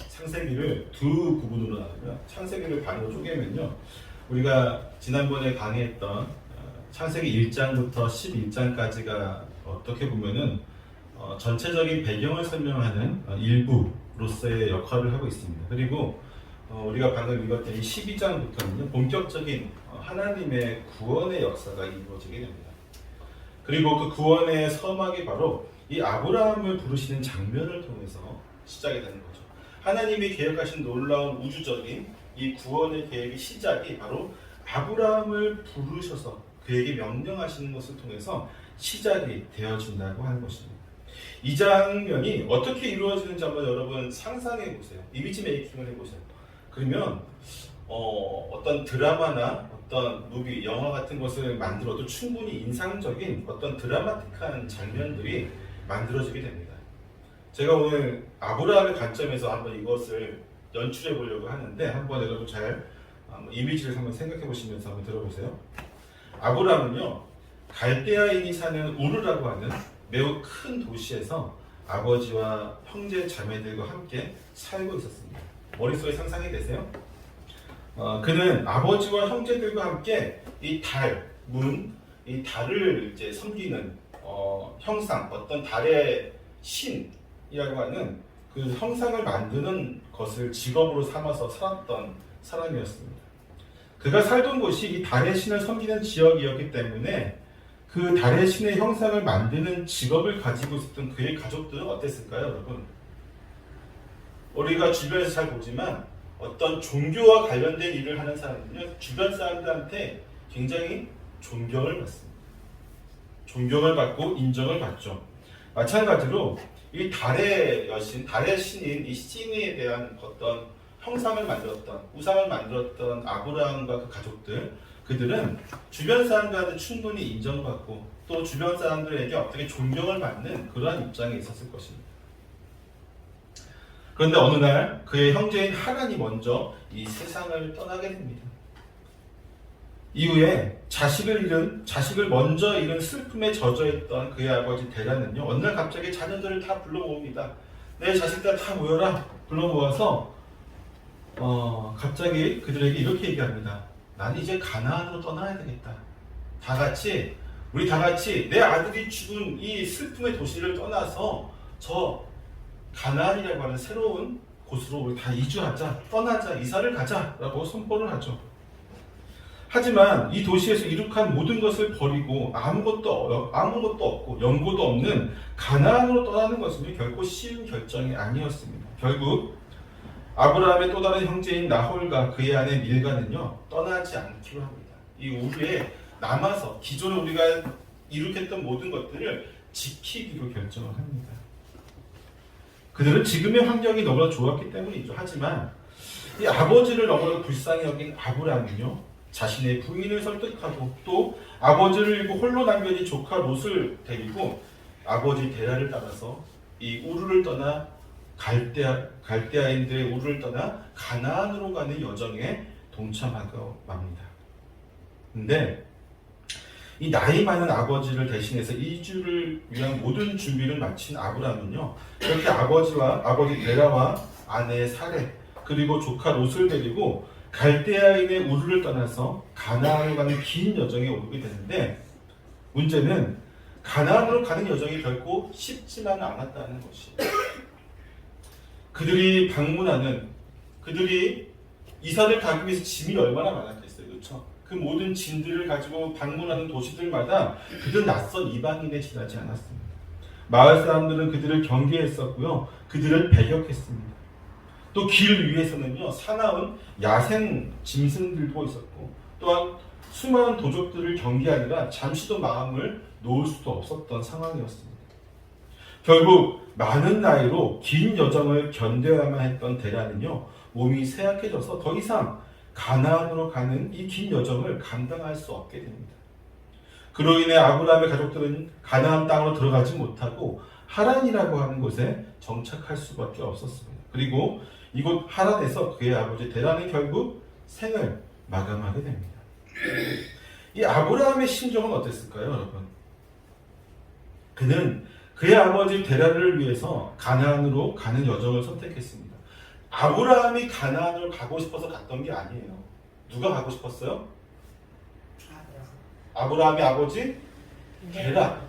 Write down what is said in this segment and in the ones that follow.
창세기를 두 부분으로 나누고요. 창세기를 반으로 쪼개면요. 우리가 지난번에 강의했던 창세기 1장부터 11장까지가 어떻게 보면은 전체적인 배경을 설명하는 일부로서의 역할을 하고 있습니다. 그리고 우리가 방금 읽었던 이 12장부터는요. 본격적인 하나님의 구원의 역사가 이루어지게 됩니다. 그리고 그 구원의 서막이 바로 이 아브라함을 부르시는 장면을 통해서 시작이 되는 거죠. 하나님이 계획하신 놀라운 우주적인 이 구원의 계획의 시작이 바로 아브라함을 부르셔서 그에게 명령하시는 것을 통해서 시작이 되어진다고 하는 것입니다. 이 장면이 어떻게 이루어지는지 한번 여러분 상상해 보세요. 이미지 메이킹을 해보세요. 그러면 어떤 드라마나 어떤 무비, 영화 같은 것을 만들어도 충분히 인상적인 어떤 드라마틱한 장면들이 만들어지게 됩니다. 제가 오늘 아브라함의 관점에서 한번 이것을 연출해 보려고 하는데 한번 여러분 잘 이미지를 한번 생각해 보시면서 한번 들어보세요. 아브라함은요, 갈대아인이 사는 우르라고 하는 매우 큰 도시에서 아버지와 형제 자매들과 함께 살고 있었습니다. 머릿속에 상상이 되세요? 그는 아버지와 형제들과 함께 이 달, 이 달을 이제 섬기는 형상, 어떤 달의 신이라고 하는 그 형상을 만드는 것을 직업으로 삼아서 살았던 사람이었습니다. 그가 살던 곳이 이 달의 신을 섬기는 지역이었기 때문에 그 달의 신의 형상을 만드는 직업을 가지고 있었던 그의 가족들은 어땠을까요, 여러분? 우리가 주변에서 잘 보지만 어떤 종교와 관련된 일을 하는 사람들은요, 주변 사람들한테 굉장히 존경을 받습니다. 존경을 받고 인정을 받죠. 마찬가지로 이 달의 여신, 달의 신인 이 신에 대한 어떤 형상을 만들었던, 우상을 만들었던 아브라함과 그 가족들, 그들은 주변 사람들한테 충분히 인정받고 또 주변 사람들에게 어떻게 존경을 받는 그러한 입장에 있었을 것입니다. 그런데 어느 날 그의 형제인 하란이 먼저 이 세상을 떠나게 됩니다. 이후에 자식을 먼저 잃은 슬픔에 젖어있던 그의 아버지 데라는요, 어느 날 갑자기 자녀들을 다 불러 모읍니다. 내 자식들 다 모여라. 불러 모아서 갑자기 그들에게 이렇게 얘기합니다. 난 이제 가나안으로 떠나야 되겠다. 우리 다 같이 내 아들이 죽은 이 슬픔의 도시를 떠나서 저 가나안이라고 하는 새로운 곳으로 우리 다 이주하자, 떠나자, 이사를 가자라고 선포를 하죠. 하지만 이 도시에서 이룩한 모든 것을 버리고 아무것도 없고 연고도 없는 가나안으로 떠나는 것은 결코 쉬운 결정이 아니었습니다. 결국 아브라함의 또 다른 형제인 나홀과 그의 아내 밀가는요, 떠나지 않기로 합니다. 이 우리에 남아서 기존에 우리가 이룩했던 모든 것들을 지키기로 결정을 합니다. 그들은 지금의 환경이 너무나 좋았기 때문이죠. 하지만 이 아버지를 너무나 불쌍히 여긴 아브라함은요, 자신의 부인을 설득하고 또 아버지를 잃고 홀로 남겨진 조카 롯을 데리고 아버지 데라를 따라서 이 우르를 떠나 갈대아인들의 우르를 떠나 가나안으로 가는 여정에 동참하고 맙니다. 근데 이 나이 많은 아버지를 대신해서 이주를 위한 모든 준비를 마친 아브라함은요, 이렇게 아버지 데라와 아내 사레 그리고 조카 롯을 데리고 갈대아인의 우르를 떠나서 가나안으로 가는 긴 여정에 오르게 되는데, 문제는 가나안으로 가는 여정이 결코 쉽지만은 않았다는 것이에요. 그들이 이사를 가기 위해서 짐이 얼마나 많았겠어요, 그렇죠? 그 모든 짐들을 가지고 방문하는 도시들마다 그들은 낯선 이방인에 지나지 않았습니다. 마을 사람들은 그들을 경계했었고요, 그들을 배격했습니다. 또 길 위에서는요, 사나운 야생 짐승들도 있었고, 또한 수많은 도적들을 경계하느라 잠시도 마음을 놓을 수도 없었던 상황이었습니다. 결국 많은 나이로 긴 여정을 견뎌야만 했던 데라는요, 몸이 쇠약해져서 더 이상 가나안으로 가는 이 긴 여정을 감당할 수 없게 됩니다. 그로 인해 아브라함의 가족들은 가나안 땅으로 들어가지 못하고 하란이라고 하는 곳에 정착할 수밖에 없었습니다. 그리고 이곳 하란에서 그의 아버지 데라는 결국 생을 마감하게 됩니다. 이 아브라함의 심정은 어땠을까요, 여러분? 그는 그의 아버지 데라를 위해서 가나안으로 가는 여정을 선택했습니다. 아브라함이 가나안을 가고 싶어서 갔던 게 아니에요. 누가 가고 싶었어요? 아브라함의 아버지 데라.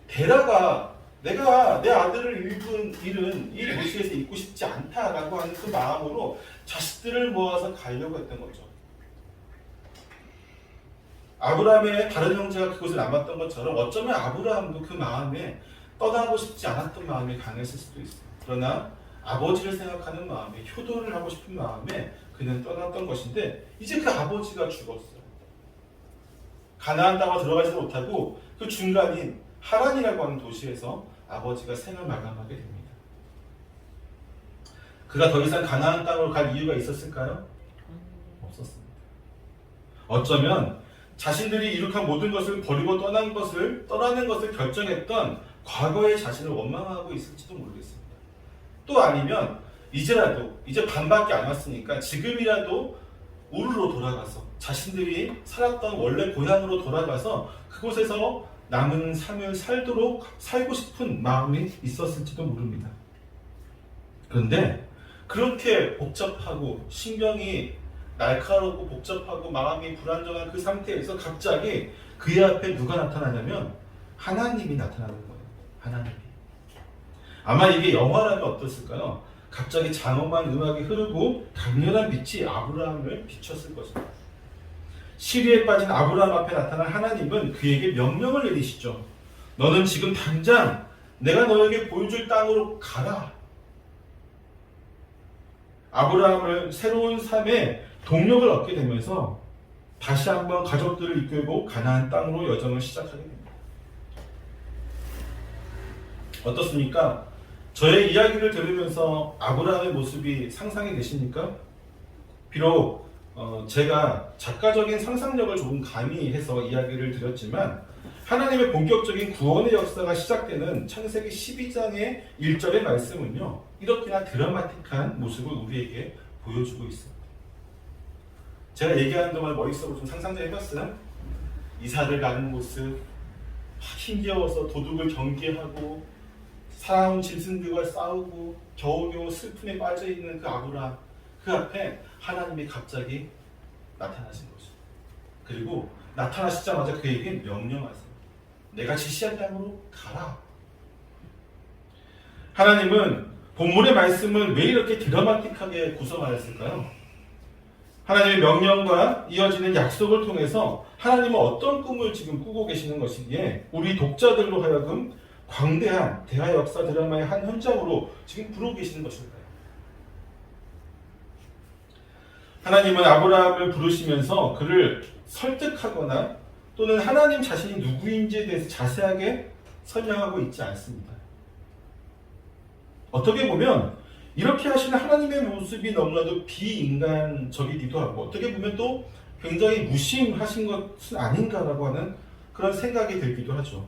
데라가 내가 내 아들을 잃은 이 도시에서 있고 싶지 않다라고 하는 그 마음으로 자식들을 모아서 가려고 했던 거죠. 아브라함의 다른 형제가 그곳에 남았던 것처럼 어쩌면 아브라함도 그 마음에 떠나고 싶지 않았던 마음이 강했을 수도 있어요. 그러나 아버지를 생각하는 마음에, 효도를 하고 싶은 마음에 그는 떠났던 것인데 이제 그 아버지가 죽었어요. 가나안 땅으로 들어가지도 못하고 그 중간인 하란이라고 하는 도시에서 아버지가 생을 마감하게 됩니다. 그가 더 이상 가나안 땅으로 갈 이유가 있었을까요? 없었습니다. 어쩌면 자신들이 이룩한 모든 것을 버리고 떠나는 것을 결정했던 과거의 자신을 원망하고 있을지도 모르겠습니다. 또 아니면 이제 반밖에 안 왔으니까 지금이라도 우르로 돌아가서 자신들이 살았던 원래 고향으로 돌아가서 그곳에서 남은 삶을 살고 싶은 마음이 있었을지도 모릅니다. 그런데 그렇게 복잡하고 신경이 날카롭고 복잡하고 마음이 불안정한 그 상태에서 갑자기 그의 앞에 누가 나타나냐면 하나님이 나타나는 거예요. 하나님이. 아마 이게 영화라면 어땠을까요? 갑자기 장엄한 음악이 흐르고 강렬한 빛이 아브라함을 비췄을 것입니다. 시리에 빠진 아브라함 앞에 나타난 하나님은 그에게 명령을 내리시죠. 너는 지금 당장 내가 너에게 보여줄 땅으로 가라. 아브라함을 새로운 삶의 동력을 얻게 되면서 다시 한번 가족들을 이끌고 가나안 땅으로 여정을 시작하게 됩니다. 어떻습니까? 저의 이야기를 들으면서 아브라함의 모습이 상상이 되십니까? 비록 제가 작가적인 상상력을 조금 가미해서 이야기를 드렸지만 하나님의 본격적인 구원의 역사가 시작되는 창세기 12장의 1절의 말씀은요, 이렇게나 드라마틱한 모습을 우리에게 보여주고 있습니다. 제가 얘기하는 동안 머릿속으로 좀 상상 좀 해봤어요. 이사를 가는 모습, 힘겨워서 도둑을 경계하고 살아온 짐승들과 싸우고 겨우겨우 슬픔에 빠져있는 그 아브라함, 그 앞에 하나님이 갑자기 나타나신 거죠. 그리고 나타나시자마자 그에게 명령하세요. 내가 지시한 땅으로 가라. 하나님은 본문의 말씀을 왜 이렇게 드라마틱하게 구성하였을까요? 하나님의 명령과 이어지는 약속을 통해서 하나님은 어떤 꿈을 지금 꾸고 계시는 것이기에 우리 독자들로 하여금 광대한 대하 역사 드라마의 한 현장으로 지금 부르고 계시는 것일까요? 하나님은 아브라함을 부르시면서 그를 설득하거나 또는 하나님 자신이 누구인지에 대해서 자세하게 설명하고 있지 않습니다. 어떻게 보면 이렇게 하시는 하나님의 모습이 너무나도 비인간적이기도 하고 어떻게 보면 또 굉장히 무심하신 것은 아닌가라고 하는 그런 생각이 들기도 하죠.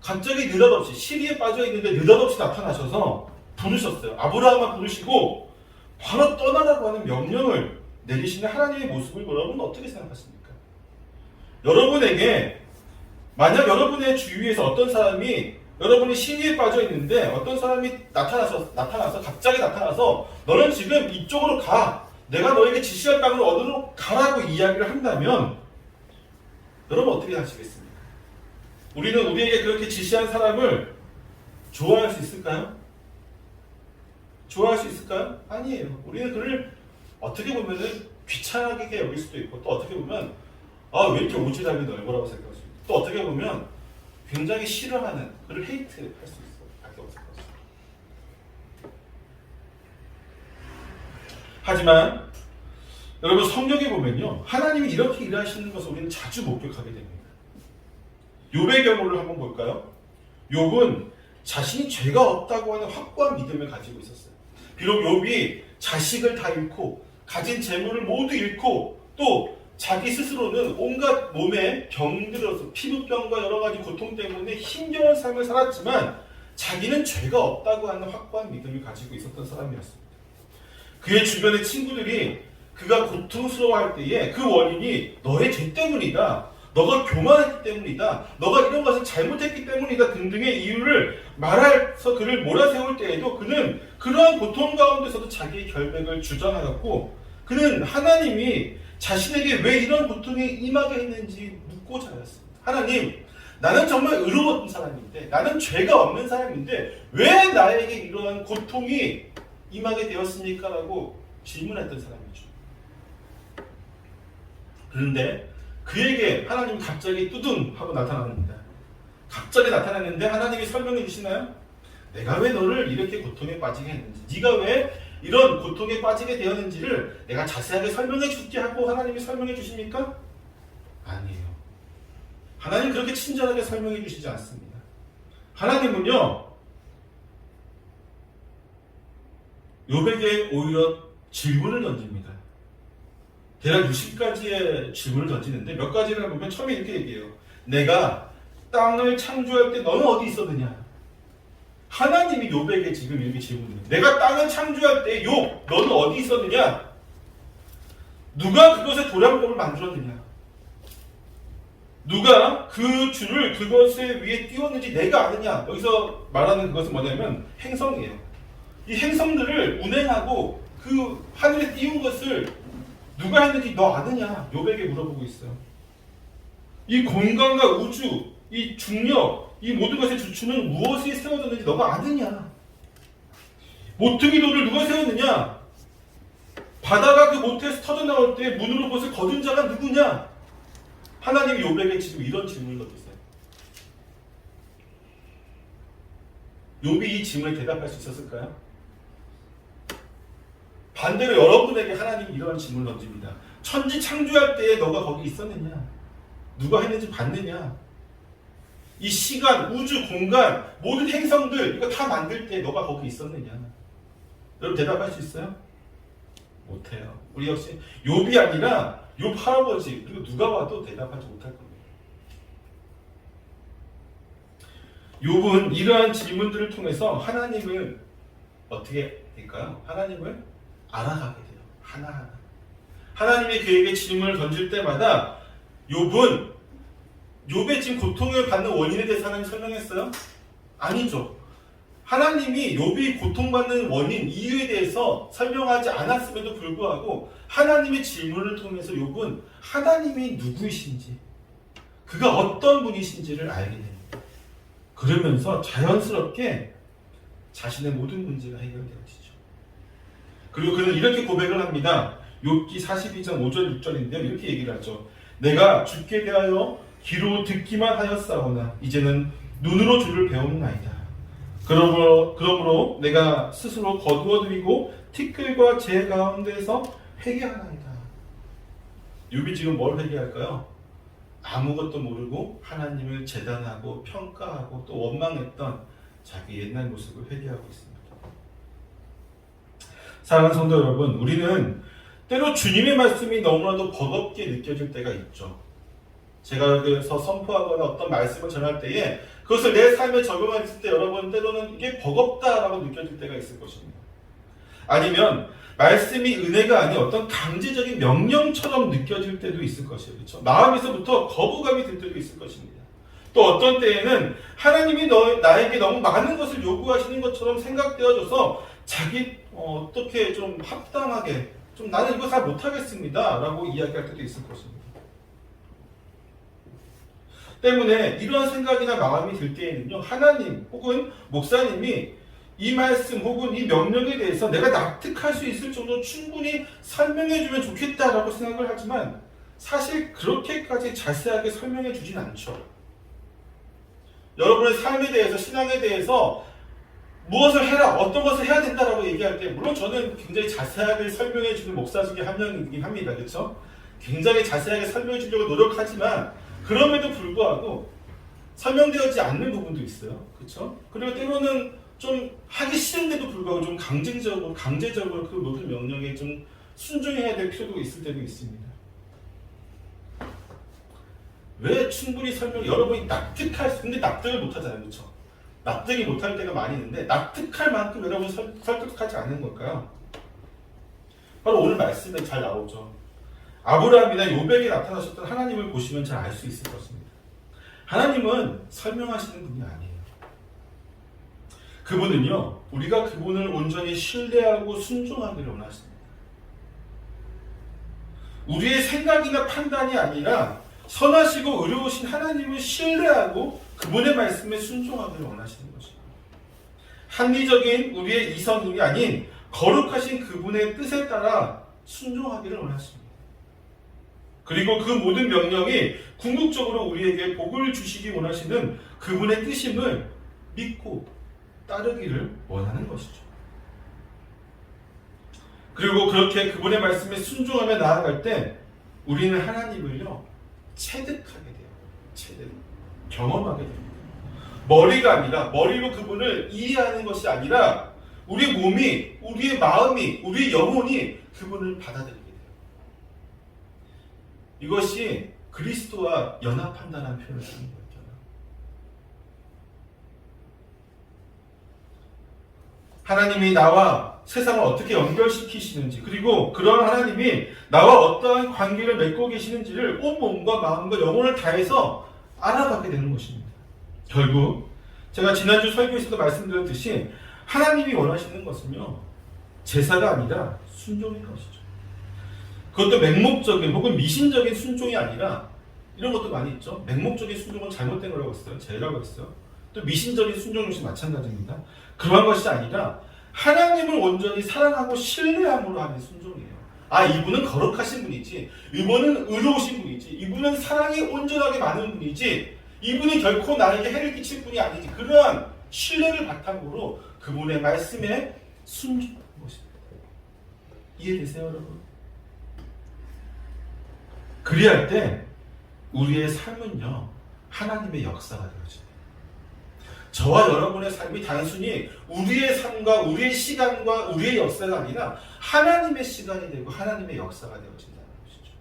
갑자기 느닷없이 시리에 빠져있는데 느닷없이 나타나셔서 부르셨어요. 아브라함을 부르시고 바로 떠나라고 하는 명령을 내리시는 하나님의 모습을 여러분 어떻게 생각하십니까? 여러분에게 만약 여러분의 주위에서 어떤 사람이 여러분이 시리에 빠져 있는데 어떤 사람이 나타나서 갑자기 나타나서 너는 지금 이쪽으로 가. 내가 너에게 지시할 땅으로 어디로 가라고 이야기를 한다면 여러분 어떻게 하시겠습니까? 우리는 우리에게 그렇게 지시한 사람을 좋아할 수 있을까요? 좋아할 수 있을까요? 아니에요. 우리는 그를 어떻게 보면은 귀찮게 여길 수도 있고 또 어떻게 보면 왜 이렇게 오지랖이 넓어라고 생각할 수 있고 또 어떻게 보면 굉장히 싫어하는 그를 헤이트할 수 있어 밖에 없을 것 같습니다. 하지만 여러분 성경에 보면요 하나님이 이렇게 일하시는 것을 우리는 자주 목격하게 됩니다. 욥의 경우를 한번 볼까요? 욥은 자신이 죄가 없다고 하는 확고한 믿음을 가지고 있었어요. 비록 욥이 자식을 다 잃고 가진 재물을 모두 잃고 또 자기 스스로는 온갖 몸에 병들어서 피부병과 여러 가지 고통 때문에 힘겨운 삶을 살았지만 자기는 죄가 없다고 하는 확고한 믿음을 가지고 있었던 사람이었습니다. 그의 주변의 친구들이 그가 고통스러워할 때에 그 원인이 너의 죄 때문이다. 너가 교만했기 때문이다. 너가 이런 것을 잘못했기 때문이다. 등등의 이유를 말해서 그를 몰아세울 때에도 그는 그러한 고통 가운데서도 자기의 결백을 주장하였고 그는 하나님이 자신에게 왜 이런 고통이 임하게 했는지 묻고자 하였습니다. 하나님, 나는 정말 의로운 사람인데 나는 죄가 없는 사람인데 왜 나에게 이러한 고통이 임하게 되었습니까? 라고 질문했던 사람이죠. 그런데 그에게 하나님이 갑자기 뚜둥 하고 나타납니다. 갑자기 나타났는데 하나님이 설명해 주시나요? 내가 왜 너를 이렇게 고통에 빠지게 했는지, 네가 왜 이런 고통에 빠지게 되었는지를 내가 자세하게 설명해 줄게 하고 하나님이 설명해 주십니까? 아니에요. 하나님 그렇게 친절하게 설명해 주시지 않습니다. 하나님은요, 욥에게 오히려 질문을 던집니다. 대략 60가지의 질문을 던지는데 몇 가지를 보면 처음에 이렇게 얘기해요. 내가 땅을 창조할 때 너는 어디 있었느냐? 하나님이 욥에게 지금 이렇게 질문해요. 내가 땅을 창조할 때 욥, 너는 어디 있었느냐? 누가 그것의 도량법을 만들었느냐? 누가 그 줄을 그것의 위에 띄웠는지 내가 아느냐? 여기서 말하는 그것은 뭐냐면 행성이에요. 이 행성들을 운행하고 그 하늘에 띄운 것을 누가 했는지 너 아느냐? 욥에게 물어보고 있어요. 이 공간과 우주, 이 중력, 이 모든 것의 주축은 무엇이 세워졌는지 너가 아느냐? 모퉁이돌을 누가 세웠느냐? 바다가 그 모태에서 터져나올 때 문으로 그것을 거둔 자가 누구냐? 하나님이 욥에게 지금 이런 질문을 던졌어요. 욥이 이 질문에 대답할 수 있었을까요? 반대로 여러분에게 하나님이 이런 질문을 던집니다. 천지 창조할 때에 너가 거기 있었느냐? 누가 했는지 봤느냐? 이 시간, 우주, 공간, 모든 행성들 이거 다 만들 때 너가 거기 있었느냐? 여러분 대답할 수 있어요? 못해요. 우리 역시 욥이 아니라 욥 할아버지 그리고 누가 와도 대답하지 못할 겁니다. 욥은 이러한 질문들을 통해서 하나님을 어떻게 될까요? 하나님을 알아가게 돼요. 하나하나. 하나님이 그에게 질문을 던질 때마다 욥은 욥의 지금 고통을 받는 원인에 대해서 하나님 설명했어요? 아니죠. 하나님이 욥이 고통받는 원인, 이유에 대해서 설명하지 않았음에도 불구하고 하나님의 질문을 통해서 욥은 하나님이 누구이신지, 그가 어떤 분이신지를 알게 됩니다. 그러면서 자연스럽게 자신의 모든 문제가 해결되어지죠. 그리고 그는 이렇게 고백을 합니다. 욥기 42장 5절 6절인데요. 이렇게 얘기를 하죠. 내가 주께 대하여 귀로 듣기만 하였사오나 이제는 눈으로 주를 배우나이다. 그러므로 내가 스스로 거두어들이고 티끌과 재 가운데서 회개하나이다. 욥이 지금 뭘 회개할까요? 아무것도 모르고 하나님을 재단하고 평가하고 또 원망했던 자기 옛날 모습을 회개하고 있습니다. 사랑하는 성도 여러분, 우리는 때로 주님의 말씀이 너무나도 버겁게 느껴질 때가 있죠. 제가 여기서 선포하거나 어떤 말씀을 전할 때에 그것을 내 삶에 적용했을 때 여러분 때로는 이게 버겁다라고 느껴질 때가 있을 것입니다. 아니면 말씀이 은혜가 아닌 어떤 강제적인 명령처럼 느껴질 때도 있을 것이에요. 그렇죠? 마음에서부터 거부감이 들 때도 있을 것입니다. 또 어떤 때에는 하나님이 나에게 너무 많은 것을 요구하시는 것처럼 생각되어져서 자기 어떻게 좀 합당하게 좀 나는 이거 잘 못하겠습니다 라고 이야기할 때도 있을 것입니다. 때문에 이러한 생각이나 마음이 들 때에는요, 하나님 혹은 목사님이 이 말씀 혹은 이 명령에 대해서 내가 납득할 수 있을 정도로 충분히 설명해주면 좋겠다라고 생각을 하지만 사실 그렇게까지 자세하게 설명해 주진 않죠. 여러분의 삶에 대해서, 신앙에 대해서 무엇을 해라, 어떤 것을 해야 된다라고 얘기할 때 물론 저는 굉장히 자세하게 설명해 주는 목사 중에 한 명이긴 합니다. 그렇죠? 굉장히 자세하게 설명해 주려고 노력하지만 그럼에도 불구하고 설명되어지지 않는 부분도 있어요. 그렇죠? 그리고 때로는 좀 하기 싫은데도 불구하고 좀 강제적으로 그 모든 명령에 좀 순종해야 될 필요도 있을 때도 있습니다. 왜 충분히 여러분이 근데 납득을 못 하잖아요. 그렇죠? 납득이 못할 때가 많이 있는데 납득할 만큼 여러분 설득하지 않는 걸까요? 바로 오늘 말씀에 잘 나오죠. 아브라함이나 요백에 나타나셨던 하나님을 보시면 잘 알 수 있을 것입니다. 하나님은 설명하시는 분이 아니에요. 그분은요, 우리가 그분을 온전히 신뢰하고 순종하기를 원하십니다. 우리의 생각이나 판단이 아니라 선하시고 의로우신 하나님을 신뢰하고 그분의 말씀에 순종하기를 원하시는 것입니다. 합리적인 우리의 이성이 아닌 거룩하신 그분의 뜻에 따라 순종하기를 원하십니다. 그리고 그 모든 명령이 궁극적으로 우리에게 복을 주시기 원하시는 그분의 뜻임을 믿고 따르기를 원하는 것이죠. 그리고 그렇게 그분의 말씀에 순종하며 나아갈 때 우리는 하나님을요 체득하게 돼요. 체득, 경험하게 됩니다. 머리가 아니라, 머리로 그분을 이해하는 것이 아니라 우리 몸이, 우리의 마음이, 우리의 영혼이 그분을 받아들이게 돼요. 이것이 그리스도와 연합한다는 표현을 쓰는 거예요. 하나님이 나와 세상을 어떻게 연결시키시는지, 그리고 그런 하나님이 나와 어떠한 관계를 맺고 계시는지를 온 몸과 마음과 영혼을 다해서 알아가게 되는 것입니다. 결국 제가 지난주 설교에서도 말씀드렸듯이 하나님이 원하시는 것은요 제사가 아니라 순종인 것이죠. 그것도 맹목적인 혹은 미신적인 순종이 아니라, 이런 것도 많이 있죠. 맹목적인 순종은 잘못된 거라고 했어요. 죄라고 했어요. 또 미신적인 순종 역시 마찬가지입니다. 그러한 것이 아니라 하나님을 온전히 사랑하고 신뢰함으로 하는 순종이에요. 아, 이분은 거룩하신 분이지, 이분은 의로우신 분이지, 이분은 사랑이 온전하게 많은 분이지, 이분이 결코 나에게 해를 끼칠 분이 아니지. 그러한 신뢰를 바탕으로 그분의 말씀에 순종하는 것입니다. 이해되세요, 여러분? 그리할 때 우리의 삶은요 하나님의 역사가 되어집니다. 저와 여러분의 삶이 단순히 우리의 삶과 우리의 시간과 우리의 역사가 아니라 하나님의 시간이 되고 하나님의 역사가 되어진다는 것이죠.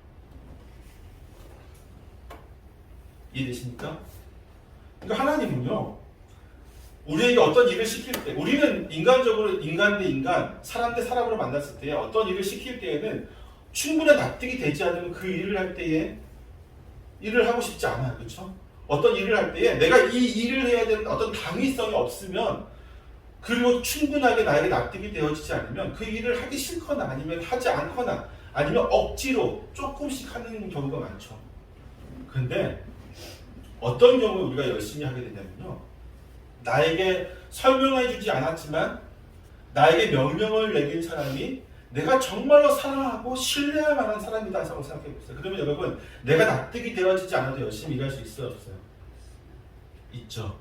이해되십니까? 그러니까 하나님은요 우리에게 어떤 일을 시킬 때, 우리는 인간적으로 인간 대 인간, 사람 대 사람으로 만났을 때 어떤 일을 시킬 때에는 충분히 납득이 되지 않으면 그 일을 할 때에 일을 하고 싶지 않아요. 그렇죠? 어떤 일을 할 때에 내가 이 일을 해야 되는 어떤 당위성이 없으면, 그리고 충분하게 나에게 납득이 되어지지 않으면 그 일을 하기 싫거나 아니면 하지 않거나 아니면 억지로 조금씩 하는 경우가 많죠. 그런데 어떤 경우에 우리가 열심히 하게 되냐면요, 나에게 설명해 주지 않았지만 나에게 명령을 내린 사람이 내가 정말로 사랑하고 신뢰할 만한 사람이다라고 생각해 보세요. 그러면 여러분, 내가 납득이 되어지지 않아도 열심히 일할 수 있어요, 없어요? 있죠.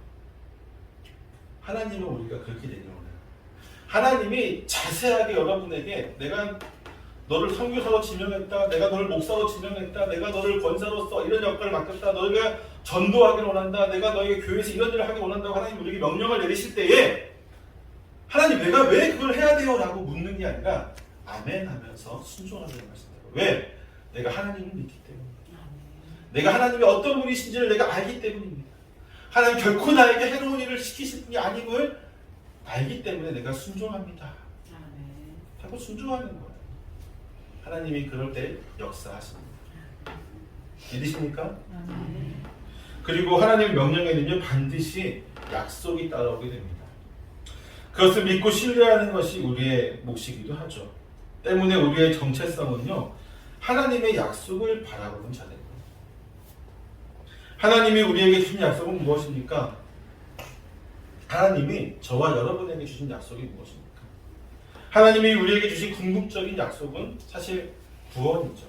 하나님은 우리가 그렇게 되는 거예요. 하나님이 자세하게 여러분에게 내가 너를 선교사로 지명했다, 내가 너를 목사로 지명했다, 내가 너를 권사로서 이런 역할을 맡겼다, 너희가 전도하기를 원한다, 내가 너에게 교회에서 이런 일을 하길 원한다고 하나님 우리에게 명령을 내리실 때에 하나님 내가 왜 그걸 해야 돼요? 라고 묻는 게 아니라 아멘 하면서 순종하는 말씀이에요. 왜? 내가 하나님을 믿기 때문입니다. 내가 하나님이 어떤 분이신지를 내가 알기 때문입니다. 하나님 결코 나에게 해로운 일을 시키실 분이 아님을 알기 때문에 내가 순종합니다. 하고 순종하는 거예요. 하나님이 그럴 때 역사하십니다. 믿으십니까? 그리고 하나님의 명령에는요 반드시 약속이 따라오게 됩니다. 그것을 믿고 신뢰하는 것이 우리의 몫이기도 하죠. 때문에 우리의 정체성은요 하나님의 약속을 바라보는 자들입니다. 하나님이 우리에게 주신 약속은 무엇입니까? 하나님이 저와 여러분에게 주신 약속이 무엇입니까? 하나님이 우리에게 주신 궁극적인 약속은 사실 구원이죠.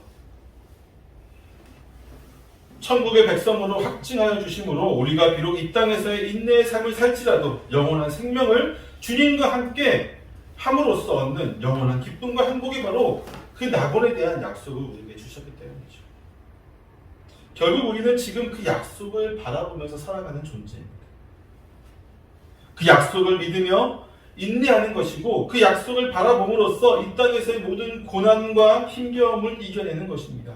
천국의 백성으로 확증하여 주심으로 우리가 비록 이 땅에서의 인내의 삶을 살지라도 영원한 생명을 주님과 함께 함으로써 얻는 영원한 기쁨과 행복이 바로 그 낙원에 대한 약속을 우리에게 주셨기 때문이죠. 결국 우리는 지금 그 약속을 바라보면서 살아가는 존재입니다. 그 약속을 믿으며 인내하는 것이고 그 약속을 바라봄으로써 이 땅에서의 모든 고난과 힘겨움을 이겨내는 것입니다.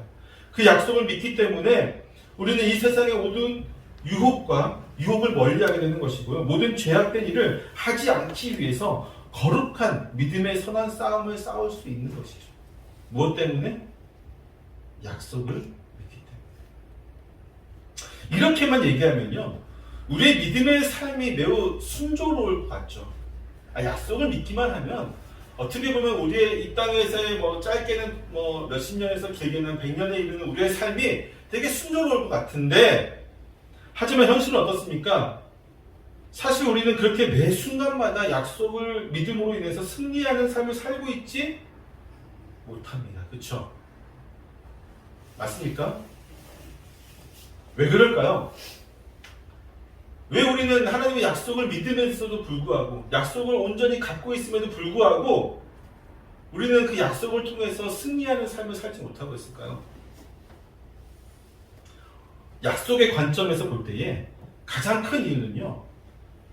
그 약속을 믿기 때문에 우리는 이 세상의 모든 유혹을 멀리하게 되는 것이고요. 모든 죄악된 일을 하지 않기 위해서 거룩한 믿음의 선한 싸움을 싸울 수 있는 것이죠. 무엇 때문에? 약속을 믿기 때문에. 이렇게만 얘기하면요, 우리의 믿음의 삶이 매우 순조로울 것 같죠. 약속을 믿기만 하면 어떻게 보면 우리의 이 땅에서의 짧게는 몇십 년에서 길게는 100년에 이르는 우리의 삶이 되게 순조로울 것 같은데, 하지만 현실은 어떻습니까? 사실 우리는 그렇게 매 순간마다 약속을 믿음으로 인해서 승리하는 삶을 살고 있지 못합니다. 그렇죠? 맞습니까? 왜 그럴까요? 왜 우리는 하나님의 약속을 믿으면서도 불구하고, 약속을 온전히 갖고 있음에도 불구하고 우리는 그 약속을 통해서 승리하는 삶을 살지 못하고 있을까요? 약속의 관점에서 볼 때에 가장 큰 이유는요,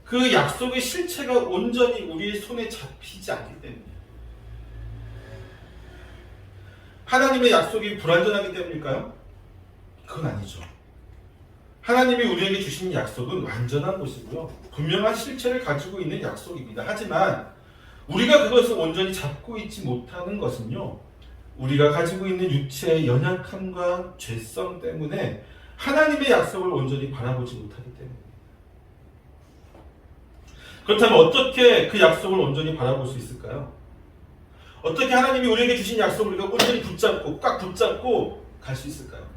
그 약속의 실체가 온전히 우리의 손에 잡히지 않기 때문이에요. 하나님의 약속이 불완전하기 때문일까요? 그건 아니죠. 하나님이 우리에게 주신 약속은 완전한 것이고요, 분명한 실체를 가지고 있는 약속입니다. 하지만 우리가 그것을 온전히 잡고 있지 못하는 것은요, 우리가 가지고 있는 육체의 연약함과 죄성 때문에 하나님의 약속을 온전히 바라보지 못하기 때문입니다. 그렇다면 어떻게 그 약속을 온전히 바라볼 수 있을까요? 어떻게 하나님이 우리에게 주신 약속을 우리가 온전히 꽉 붙잡고 갈 수 있을까요?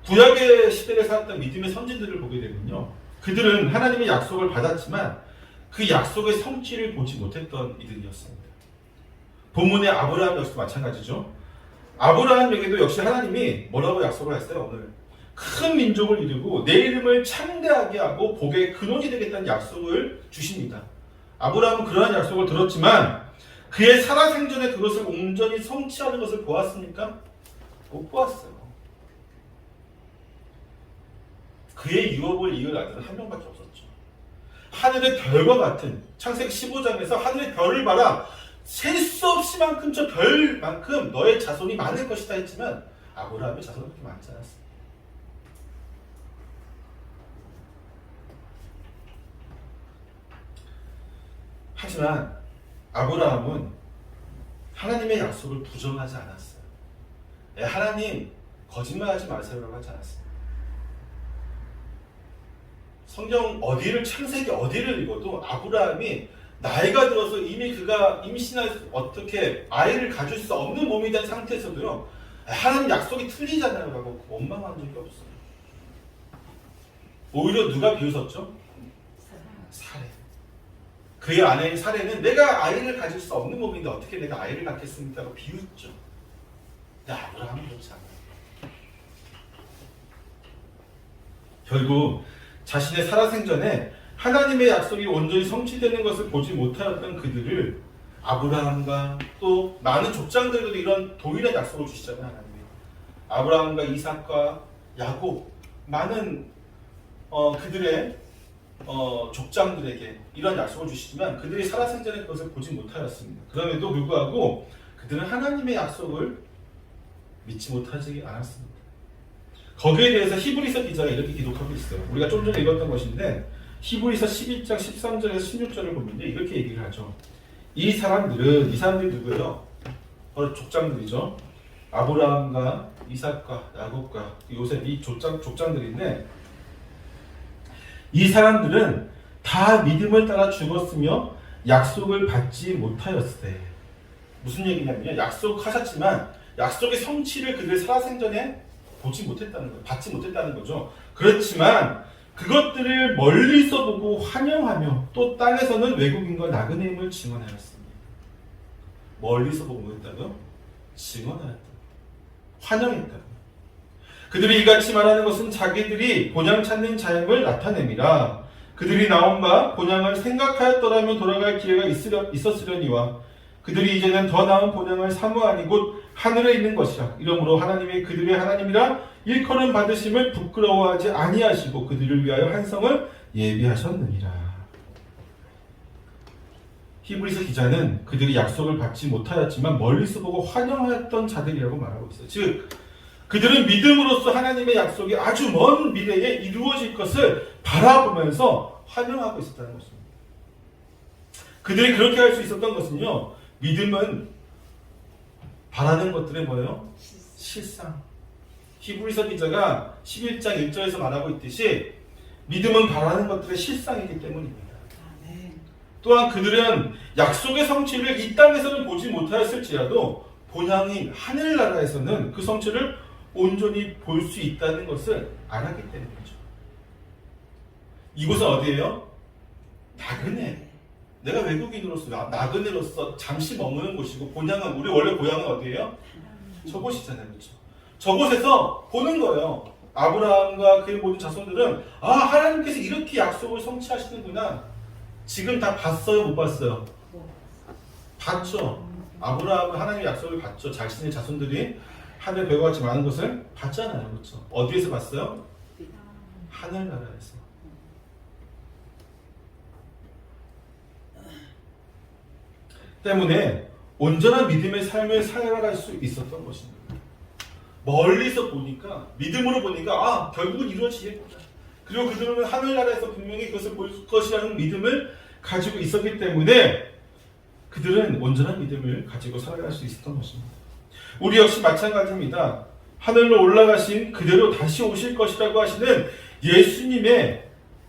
구약의 시대에 살았던 믿음의 선진들을 보게 되면요, 그들은 하나님의 약속을 받았지만 그 약속의 성취를 보지 못했던 이들이었습니다. 본문의 아브라함 역시 마찬가지죠. 아브라함에게도 역시 하나님이 뭐라고 약속을 했어요? 오늘 큰 민족을 이루고 내 이름을 창대하게 하고 복의 근원이 되겠다는 약속을 주십니다. 아브라함은 그러한 약속을 들었지만 그의 살아생전에 그것을 온전히 성취하는 것을 보았습니까? 못 보았어요. 그의 유업을 이을 아들은 한 명밖에 없었죠. 하늘의 별과 같은, 창세기 15장에서 하늘의 별을 봐라, 셀 수 없이 만큼 저 별만큼 너의 자손이 많을 것이다 했지만 아브라함의 자손은 그렇게 많지 않았습니다. 하지만 아브라함은 하나님의 약속을 부정하지 않았어요. 하나님 거짓말하지 마세요라고 하지 않았어요. 성경 어디를, 창세기 어디를 읽어도 아브라함이 나이가 들어서 이미 그가 임신할 어떻게 아이를 가질 수 없는 몸이 된 상태에서도요, 하나님 약속이 틀리잖아요 라고 원망한 적이 없어요. 오히려 누가 비웃었죠? 사례. 그의 아내인 사례는 내가 아이를 가질 수 없는 몸인데 어떻게 내가 아이를 낳겠습니까? 라고 비웃죠. 근데 아브라함은 그렇지 않아요. 결국 자신의 살아생전에 하나님의 약속이 온전히 성취되는 것을 보지 못하였던 그들을 아브라함과 또 많은 족장들에도 이런 동일한 약속을 주시잖아요. 하나님이 아브라함과 이삭과 야곱, 많은 그들의 족장들에게 이런 약속을 주시지만 그들이 살아생전에 그것을 보지 못하였습니다. 그럼에도 불구하고 그들은 하나님의 약속을 믿지 못하지 않았습니다. 거기에 대해서 히브리서 기자가 이렇게 기록하고 있어요. 우리가 좀 전에 읽었던 것인데 히브리서 11장 13절에서 16절을 보면 이렇게 얘기를 하죠. 이 사람들이 누구예요? 바로 족장들이죠. 아브라함과 이삭과 야곱과 요셉, 이 족장들인데 이 사람들은 다 믿음을 따라 죽었으며 약속을 받지 못하였으되. 무슨 얘기냐면요, 약속하셨지만 약속의 성취를 그들의 살아생전에 보지 못했다는 거예요. 받지 못했다는 거죠. 그렇지만 그것들을 멀리서 보고 환영하며 또 땅에서는 외국인과 나그네 힘을 증언하였습니다. 멀리서 보고 뭐 했다고요? 증언하였다. 환영했다. 그들이 이같이 말하는 것은 자기들이 본향 찾는 자임을 나타냅니다. 그들이 나온 바 본향을 생각하였더라면 돌아갈 기회가 있었으려니와 그들이 이제는 더 나은 본향을 사모하니 곧 하늘에 있는 것이라. 이러므로 하나님이 그들의 하나님이라 일컬음 받으심을 부끄러워하지 아니하시고 그들을 위하여 한 성을 예비하셨느니라. 히브리서 기자는 그들이 약속을 받지 못하였지만 멀리서 보고 환영하였던 자들이라고 말하고 있어요. 즉 그들은 믿음으로써 하나님의 약속이 아주 먼 미래에 이루어질 것을 바라보면서 환영하고 있었다는 것입니다. 그들이 그렇게 할 수 있었던 것은요, 믿음은 바라는 것들의 뭐예요? 실상. 히브리서 기자가 11장 1절에서 말하고 있듯이 믿음은 바라는 것들의 실상이기 때문입니다. 또한 그들은 약속의 성취를 이 땅에서는 보지 못하였을지라도 본향인 하늘나라에서는 그 성취를 온전히 볼 수 있다는 것을 알았기 때문이죠. 이곳은 어디예요? 나그네. 내가 외국인으로서 나그네로서 잠시 머무는 곳이고, 본향은 우리 원래 고향은 어디예요? 저곳이잖아요, 그렇죠? 저곳에서 보는 거예요. 아브라함과 그의 모든 자손들은 하나님께서 이렇게 약속을 성취하시는구나. 지금 다 봤어요, 못 봤어요? 봤죠. 아브라함은 하나님의 약속을 봤죠. 자신의 자손들이 하늘 별과 같이 많은 것을 봤잖아요, 그렇죠? 어디에서 봤어요? 하늘나라에서. 때문에 온전한 믿음의 삶을 살아갈 수 있었던 것입니다. 멀리서 보니까, 믿음으로 보니까 결국은 이루어지겠구나. 그리고 그들은 하늘나라에서 분명히 그것을 볼 것이라는 믿음을 가지고 있었기 때문에 그들은 온전한 믿음을 가지고 살아갈 수 있었던 것입니다. 우리 역시 마찬가지입니다. 하늘로 올라가신 그대로 다시 오실 것이라고 하시는 예수님의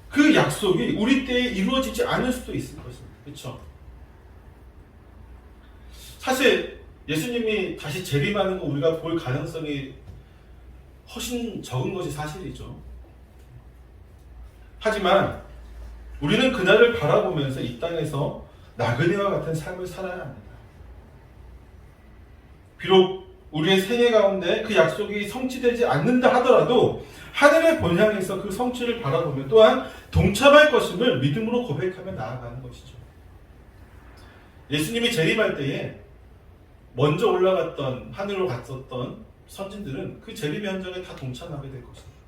그 약속이 우리 때에 이루어지지 않을 수도 있을 것입니다. 그렇죠? 사실 예수님이 다시 재림하는 거 우리가 볼 가능성이 훨씬 적은 것이 사실이죠. 하지만 우리는 그날을 바라보면서 이 땅에서 나그네와 같은 삶을 살아야 합니다. 비록 우리의 생애 가운데 그 약속이 성취되지 않는다 하더라도 하늘의 본향에서 그 성취를 바라보며 또한 동참할 것임을 믿음으로 고백하며 나아가는 것이죠. 예수님이 재림할 때에 먼저 올라갔던, 하늘로 갔었던 선진들은 그 재림 현장에 다 동참하게 될 것입니다.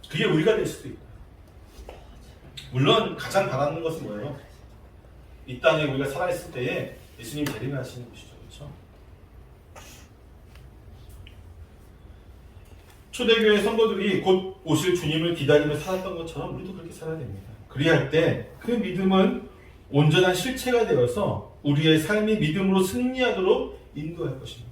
그게 우리가 될 수도 있다. 물론 가장 바라는 것은 뭐예요? 이 땅에 우리가 살아있을 때에 예수님 재림하시는 것이죠. 그렇죠? 초대교회 성도들이 곧 오실 주님을 기다리며 살았던 것처럼 우리도 그렇게 살아야 됩니다. 그리할 때 그 믿음은 온전한 실체가 되어서 우리의 삶이 믿음으로 승리하도록 인도할 것입니다.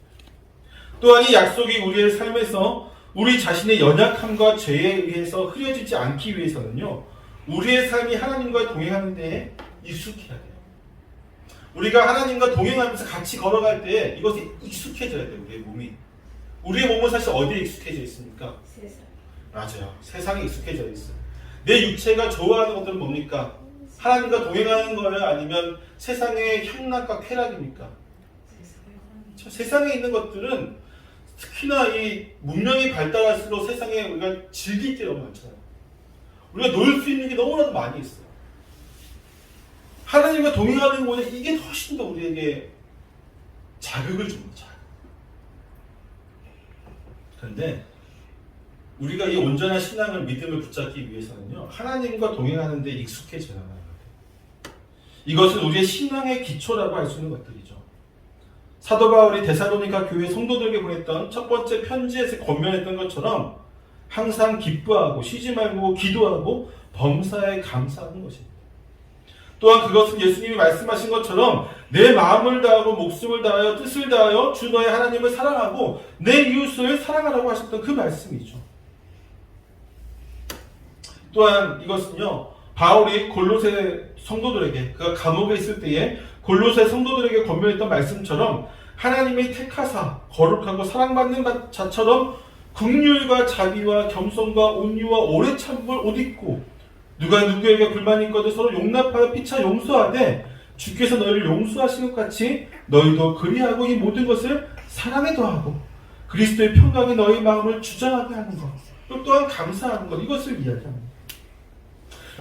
또한 이 약속이 우리의 삶에서 우리 자신의 연약함과 죄에 의해서 흐려지지 않기 위해서는요, 우리의 삶이 하나님과 동행하는 데에 익숙해야 돼요. 우리가 하나님과 동행하면서 같이 걸어갈 때에 이것이 익숙해져야 돼요. 우리의 몸이. 우리의 몸은 사실 어디에 익숙해져 있습니까? 세상. 맞아요. 세상에 익숙해져 있어요. 내 육체가 좋아하는 것들은 뭡니까? 하나님과 동행하는 거예요? 아니면 세상의 향락과 쾌락입니까? 세상에 있는 것들은 특히나 이 문명이 발달할수록 세상에 우리가 즐길 게 너무 많잖아요. 우리가 놀 수 있는 게 너무나도 많이 있어요. 하나님과 동행하는 것보다 이게 훨씬 더 우리에게 자극을 줍니다. 그런데 우리가 이 온전한 신앙을, 믿음을 붙잡기 위해서는요, 하나님과 동행하는 데 익숙해져야 합니다. 이것은 우리의 신앙의 기초라고 할 수 있는 것들이죠. 사도 바울이 데살로니가 교회 성도들에게 보냈던 첫 번째 편지에서 권면했던 것처럼 항상 기뻐하고 쉬지 말고 기도하고 범사에 감사하는 것입니다. 또한 그것은 예수님이 말씀하신 것처럼 내 마음을 다하고 목숨을 다하여 뜻을 다하여 주 너의 하나님을 사랑하고 내 이웃을 사랑하라고 하셨던 그 말씀이죠. 또한 이것은요, 바울이 골로새 성도들에게, 그가 감옥에 있을 때에 골로새 성도들에게 권면했던 말씀처럼 하나님의 택하사 거룩하고 사랑받는 자처럼 긍휼과 자비와 겸손과 온유와 오래 참음을 옷 입고 누가 누구에게 불만이 있거든 서로 용납하여 피차 용서하되 주께서 너희를 용서하신 것 같이 너희도 그리하고 이 모든 것을 사랑에 더하고 그리스도의 평강이 너희 마음을 주장하게 하는 것, 또한 감사하는 것, 이것을 이야기합니다.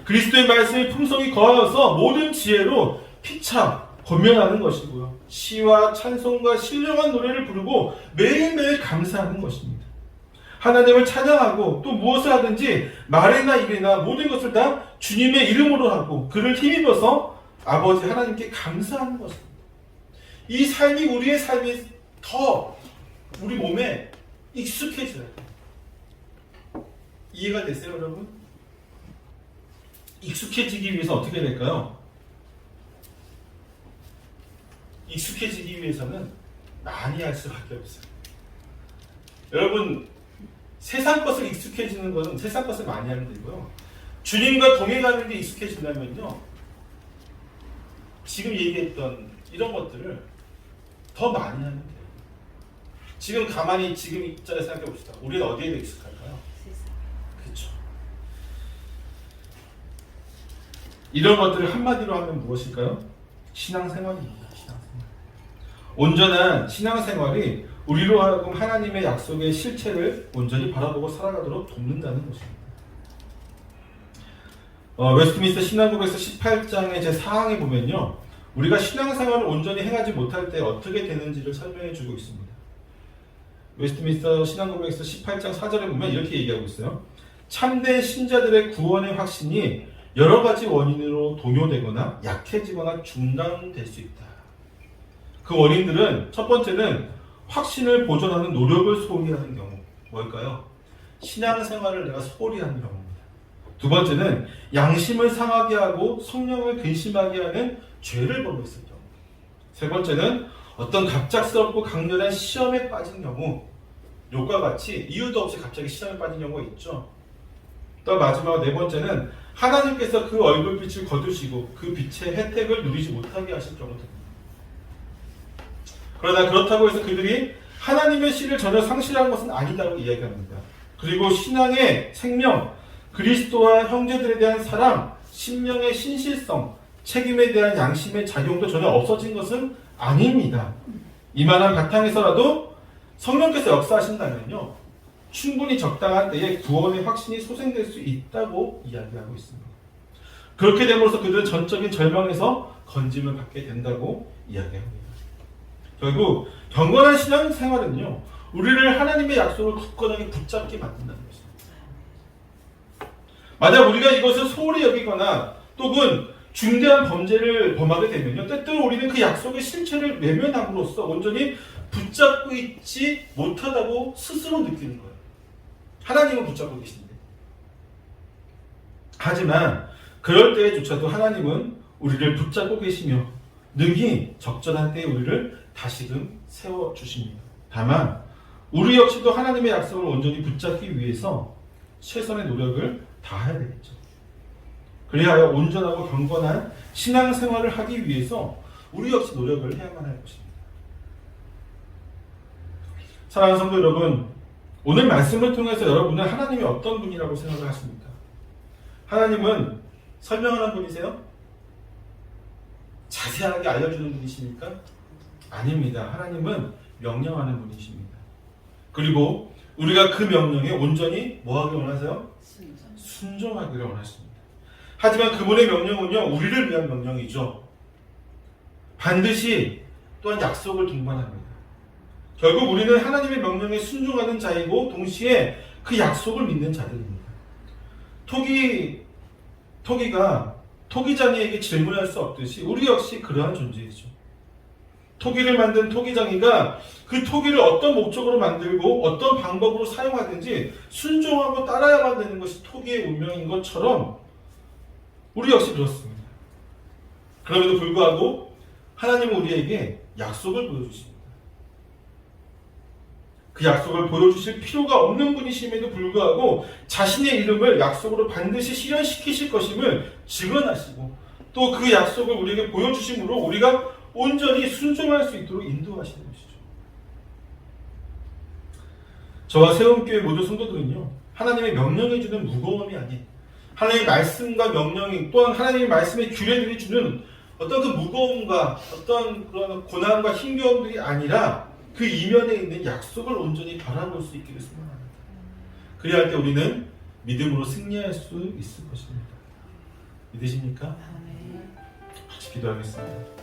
그리스도의 말씀이 풍성히 거하여서 모든 지혜로 피차 권면하는 것이고요, 시와 찬송과 신령한 노래를 부르고 매일매일 감사하는 것입니다. 하나님을 찬양하고 또 무엇을 하든지 말이나 일이나 모든 것을 다 주님의 이름으로 하고 그를 힘입어서 아버지 하나님께 감사하는 것입니다. 이 삶이 우리의 삶이 더 우리 몸에 익숙해져야 돼요. 이해가 됐어요, 여러분? 익숙해지기 위해서 어떻게 될까요? 익숙해지기 위해서는 많이 할 수밖에 없어요. 여러분 세상 것을 익숙해지는 것은 세상 것을 많이 하면 되고요. 주님과 동행하는 데 익숙해진다면요. 지금 얘기했던 이런 것들을 더 많이 하면 돼요. 지금 가만히 지금 이 자리에 생각해 봅시다. 우리는 어디에 더 익숙할까요? 그렇죠. 이런 것들을 한마디로 하면 무엇일까요? 신앙생활입니다. 신앙생활. 온전한 신앙생활이 우리로 하여금 하나님의 약속의 실체를 온전히 바라보고 살아가도록 돕는다는 것입니다. 웨스트민스터 신앙국에서 18장의 제4항에 보면요. 우리가 신앙생활을 온전히 행하지 못할 때 어떻게 되는지를 설명해 주고 있습니다. 웨스트민스터 신앙국에서 18장 4절에 보면 이렇게 얘기하고 있어요. 참된 신자들의 구원의 확신이 여러 가지 원인으로 동요되거나 약해지거나 중단될 수 있다. 그 원인들은 첫 번째는 확신을 보존하는 노력을 소홀히 하는 경우. 뭘까요? 신앙생활을 내가 소홀히 하는 경우입니다. 두 번째는 양심을 상하게 하고 성령을 근심하게 하는 죄를 범했을 경우. 세 번째는 어떤 갑작스럽고 강렬한 시험에 빠진 경우. 욕과 같이 이유도 없이 갑자기 시험에 빠진 경우가 있죠. 또 마지막 네 번째는 하나님께서 그 얼굴빛을 거두시고 그 빛의 혜택을 누리지 못하게 하실 경우입니다. 그러나 그렇다고 해서 그들이 하나님의 씨를 전혀 상실한 것은 아니다라고 이야기합니다. 그리고 신앙의 생명, 그리스도와 형제들에 대한 사랑, 심령의 신실성, 책임에 대한 양심의 작용도 전혀 없어진 것은 아닙니다. 이만한 바탕에서라도 성령께서 역사하신다면요, 충분히 적당한 때에 구원의 확신이 소생될 수 있다고 이야기하고 있습니다. 그렇게 됨으로써 그들은 전적인 절망에서 건짐을 받게 된다고 이야기합니다. 결국 경건한 신앙생활은요, 우리를 하나님의 약속을 굳건하게 붙잡게 만든다는 것입니다. 만약 우리가 이것을 소홀히 여기거나 또는 중대한 범죄를 범하게 되면요, 때때로 우리는 그 약속의 실체를 외면함으로써 온전히 붙잡고 있지 못하다고 스스로 느끼는 거예요. 하나님은 붙잡고 계신데. 하지만 그럴 때조차도 하나님은 우리를 붙잡고 계시며 능히 적절한 때에 우리를 다시금 세워주십니다. 다만 우리 역시도 하나님의 약속을 온전히 붙잡기 위해서 최선의 노력을 다해야 되겠죠. 그리하여 온전하고 경건한 신앙생활을 하기 위해서 우리 역시 노력을 해야만 할 것입니다. 사랑하는 성도 여러분, 오늘 말씀을 통해서 여러분은 하나님이 어떤 분이라고 생각을 하십니까? 하나님은 설명하는 분이세요? 자세하게 알려주는 분이십니까? 아닙니다. 하나님은 명령하는 분이십니다. 그리고 우리가 그 명령에 온전히 뭐하기 원하세요? 순종하기를 원하십니다. 하지만 그분의 명령은요, 우리를 위한 명령이죠. 반드시 또한 약속을 동반합니다. 결국 우리는 하나님의 명령에 순종하는 자이고 동시에 그 약속을 믿는 자들입니다. 토기가 토기장이에게 질문할 수 없듯이 우리 역시 그러한 존재이죠. 토기를 만든 토기장이가 그 토기를 어떤 목적으로 만들고 어떤 방법으로 사용하든지 순종하고 따라야만 되는 것이 토기의 운명인 것처럼 우리 역시 그렇습니다. 그럼에도 불구하고 하나님은 우리에게 약속을 보여주십니다. 그 약속을 보여주실 필요가 없는 분이심에도 불구하고 자신의 이름을 약속으로 반드시 실현시키실 것임을 증언하시고 또 그 약속을 우리에게 보여주심으로 우리가 온전히 순종할 수 있도록 인도하시는 것이죠. 저와 세움교회 모두 성도들은요, 하나님의 명령해 주는 무거움이 아닌 하나님의 말씀과 명령이 또한 하나님의 말씀의 규례들이 주는 어떤 그 무거움과 어떤 그런 고난과 힘겨움들이 아니라 그 이면에 있는 약속을 온전히 바라볼 수 있기를 소망합니다. 그리할 때 우리는 믿음으로 승리할 수 있을 것입니다. 믿으십니까? 같이 기도하겠습니다.